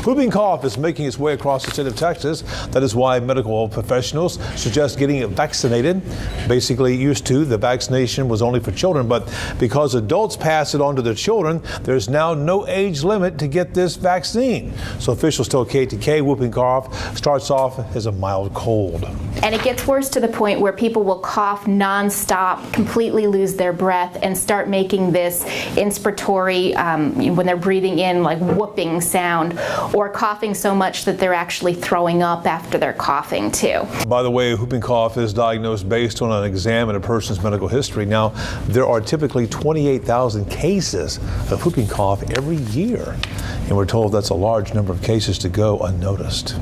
Whooping cough is making its way across the state of Texas. That is why medical professionals suggest getting vaccinated. Basically, used to, the vaccination was only for children, but because adults pass it on to their children, there's now no age limit to get this vaccine. So officials tell KETK whooping cough starts off as a mild cold. And it gets worse to the point where people will cough nonstop, completely lose their breath, and start making this inspiratory, when they're breathing in, like whooping sound, or coughing so much that they're actually throwing up after they're coughing too. By the way, whooping cough is diagnosed based on an exam in a person's medical history. Now, there are typically 28,000 cases of whooping cough every year, and we're told that's a large number of cases to go unnoticed.